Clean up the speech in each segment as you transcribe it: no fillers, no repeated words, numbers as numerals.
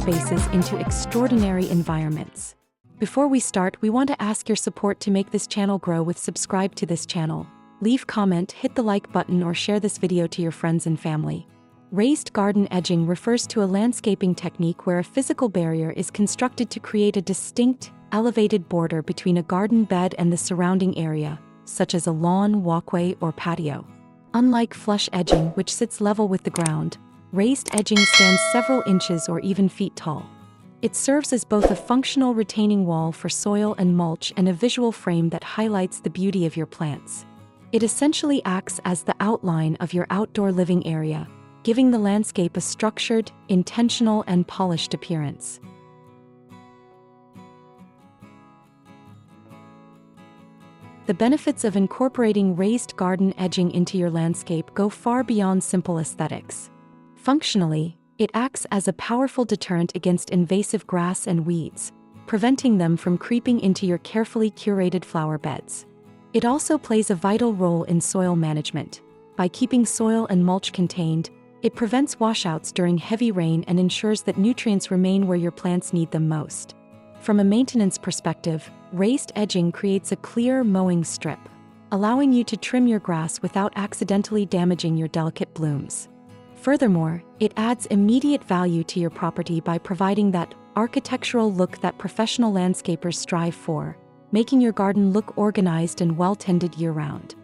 spaces into extraordinary environments. Before we start, we want to ask your support to make this channel grow with subscribe to this channel. Leave comment, hit the like button or share this video to your friends and family. Raised garden edging refers to a landscaping technique where a physical barrier is constructed to create a distinct, elevated border between a garden bed and the surrounding area, such as a lawn, walkway, or patio. Unlike flush edging, which sits level with the ground, raised edging stands several inches or even feet tall. It serves as both a functional retaining wall for soil and mulch and a visual frame that highlights the beauty of your plants. It essentially acts as the outline of your outdoor living area, giving the landscape a structured, intentional, and polished appearance. The benefits of incorporating raised garden edging into your landscape go far beyond simple aesthetics. Functionally, it acts as a powerful deterrent against invasive grass and weeds, preventing them from creeping into your carefully curated flower beds. It also plays a vital role in soil management. By keeping soil and mulch contained, it prevents washouts during heavy rain and ensures that nutrients remain where your plants need them most. From a maintenance perspective, raised edging creates a clear mowing strip, allowing you to trim your grass without accidentally damaging your delicate blooms. Furthermore, it adds immediate value to your property by providing that architectural look that professional landscapers strive for, making your garden look organized and well-tended year-round.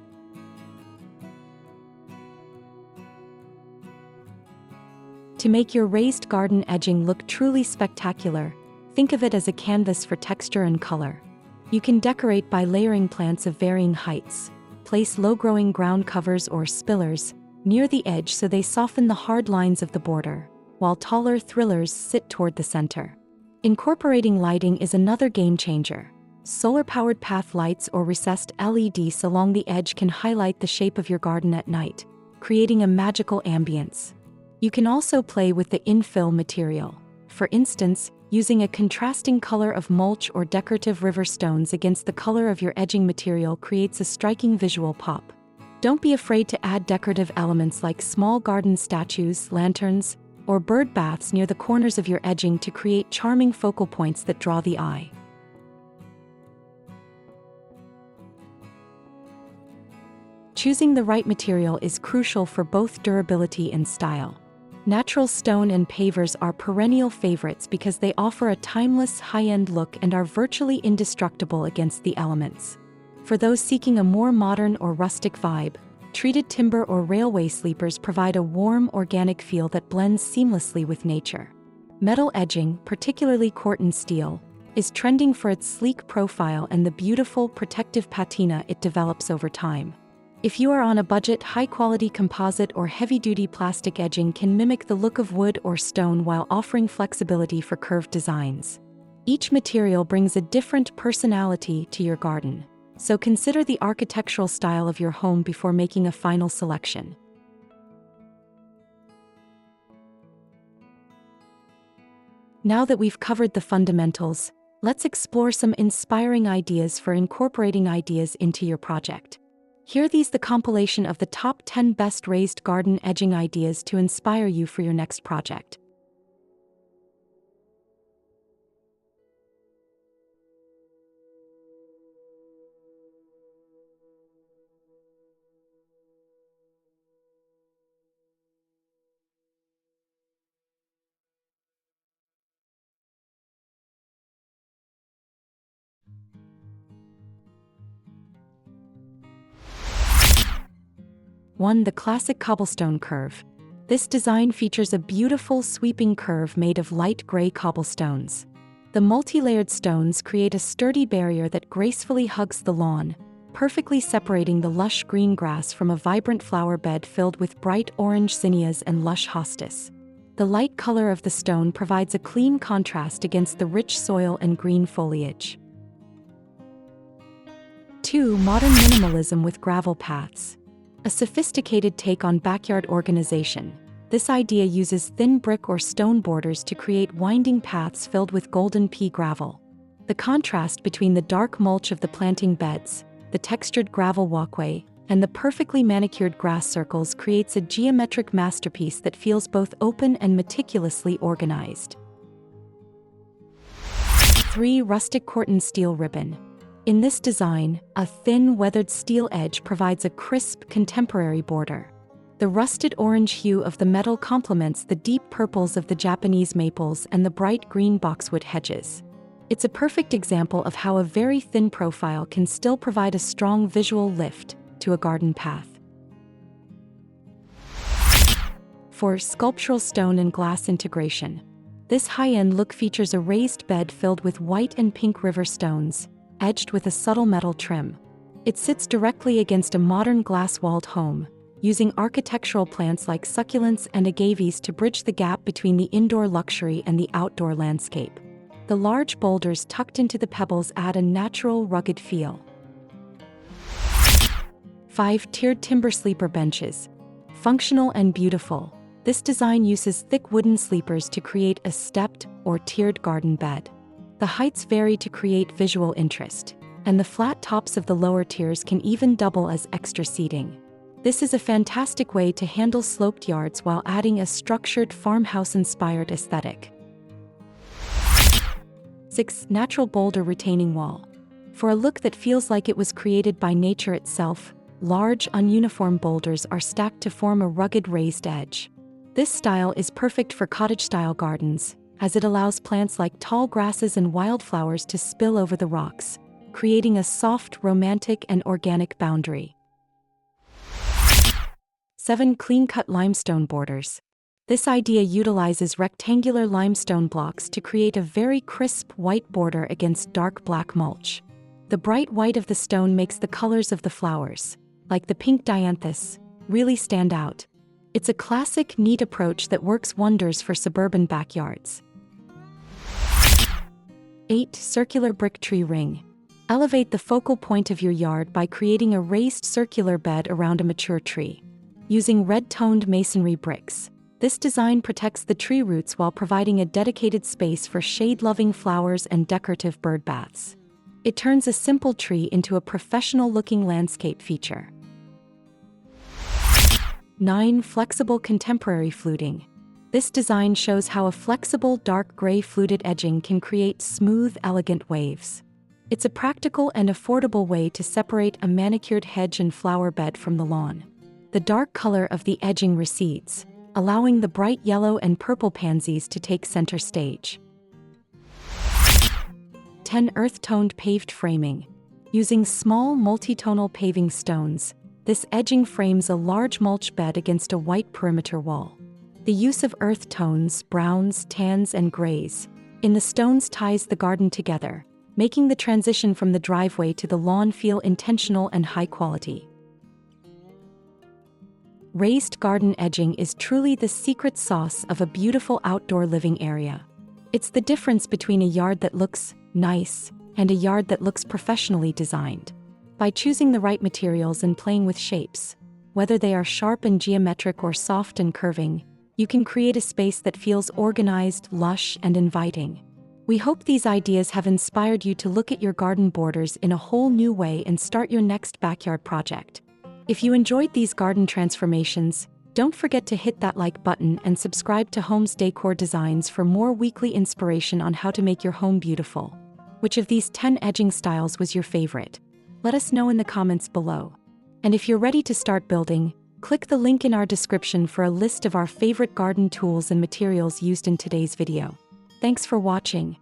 To make your raised garden edging look truly spectacular, think of it as a canvas for texture and color. You can decorate by layering plants of varying heights, place low-growing ground covers or spillers near the edge so they soften the hard lines of the border, while taller thrillers sit toward the center. Incorporating lighting is another game-changer. Solar-powered path lights or recessed LEDs along the edge can highlight the shape of your garden at night, creating a magical ambience. You can also play with the infill material. For instance, using a contrasting color of mulch or decorative river stones against the color of your edging material creates a striking visual pop. Don't be afraid to add decorative elements like small garden statues, lanterns, or bird baths near the corners of your edging to create charming focal points that draw the eye. Choosing the right material is crucial for both durability and style. Natural stone and pavers are perennial favorites because they offer a timeless, high-end look and are virtually indestructible against the elements. For those seeking a more modern or rustic vibe, treated timber or railway sleepers provide a warm, organic feel that blends seamlessly with nature. Metal edging, particularly Corten steel, is trending for its sleek profile and the beautiful, protective patina it develops over time. If you are on a budget, high-quality composite or heavy-duty plastic edging can mimic the look of wood or stone while offering flexibility for curved designs. Each material brings a different personality to your garden, so consider the architectural style of your home before making a final selection. Now that we've covered the fundamentals, let's explore some inspiring ideas for incorporating ideas into your project. Here these the compilation of the top 10 best raised garden edging ideas to inspire you for your next project. One, the classic cobblestone curve. This design features a beautiful sweeping curve made of light gray cobblestones. The multi-layered stones create a sturdy barrier that gracefully hugs the lawn, perfectly separating the lush green grass from a vibrant flower bed filled with bright orange zinnias and lush hostas. The light color of the stone provides a clean contrast against the rich soil and green foliage. 2. Modern minimalism with gravel paths. A sophisticated take on backyard organization. This idea uses thin brick or stone borders to create winding paths filled with golden pea gravel. The contrast between the dark mulch of the planting beds, the textured gravel walkway, and the perfectly manicured grass circles creates a geometric masterpiece that feels both open and meticulously organized. 3. Rustic Corten steel ribbon. In this design, a thin, weathered steel edge provides a crisp, contemporary border. The rusted orange hue of the metal complements the deep purples of the Japanese maples and the bright green boxwood hedges. It's a perfect example of how a very thin profile can still provide a strong visual lift to a garden path. 4. Sculptural stone and glass integration. This high-end look features a raised bed filled with white and pink river stones, edged with a subtle metal trim. It sits directly against a modern glass-walled home, using architectural plants like succulents and agaves to bridge the gap between the indoor luxury and the outdoor landscape. The large boulders tucked into the pebbles add a natural, rugged feel. 5. Tiered timber sleeper benches. Functional and beautiful, this design uses thick wooden sleepers to create a stepped or tiered garden bed. The heights vary to create visual interest, and the flat tops of the lower tiers can even double as extra seating. This is a fantastic way to handle sloped yards while adding a structured farmhouse-inspired aesthetic. 6. Natural boulder retaining wall. For a look that feels like it was created by nature itself, large, ununiform boulders are stacked to form a rugged raised edge. This style is perfect for cottage-style gardens, as it allows plants like tall grasses and wildflowers to spill over the rocks, creating a soft, romantic, and organic boundary. 7. Clean-cut limestone borders. This idea utilizes rectangular limestone blocks to create a very crisp white border against dark black mulch. The bright white of the stone makes the colors of the flowers, like the pink dianthus, really stand out. It's a classic, neat approach that works wonders for suburban backyards. 8. Circular brick tree ring. Elevate the focal point of your yard by creating a raised circular bed around a mature tree. Using red-toned masonry bricks, this design protects the tree roots while providing a dedicated space for shade-loving flowers and decorative bird baths. It turns a simple tree into a professional-looking landscape feature. 9. Flexible contemporary fluting. This design shows how a flexible dark gray fluted edging can create smooth, elegant waves. It's a practical and affordable way to separate a manicured hedge and flower bed from the lawn. The dark color of the edging recedes, allowing the bright yellow and purple pansies to take center stage. 10. Earth-toned paved framing. Using small multi-tonal paving stones, this edging frames a large mulch bed against a white perimeter wall. The use of earth tones, browns, tans, and grays in the stones ties the garden together, making the transition from the driveway to the lawn feel intentional and high quality. Raised garden edging is truly the secret sauce of a beautiful outdoor living area. It's the difference between a yard that looks nice and a yard that looks professionally designed. By choosing the right materials and playing with shapes, whether they are sharp and geometric or soft and curving, you can create a space that feels organized, lush, and inviting. We hope these ideas have inspired you to look at your garden borders in a whole new way and start your next backyard project. If you enjoyed these garden transformations, don't forget to hit that like button and subscribe to Homes Decor Designs for more weekly inspiration on how to make your home beautiful. Which of these 10 edging styles was your favorite? Let us know in the comments below. And if you're ready to start building, click the link in our description for a list of our favorite garden tools and materials used in today's video. Thanks for watching.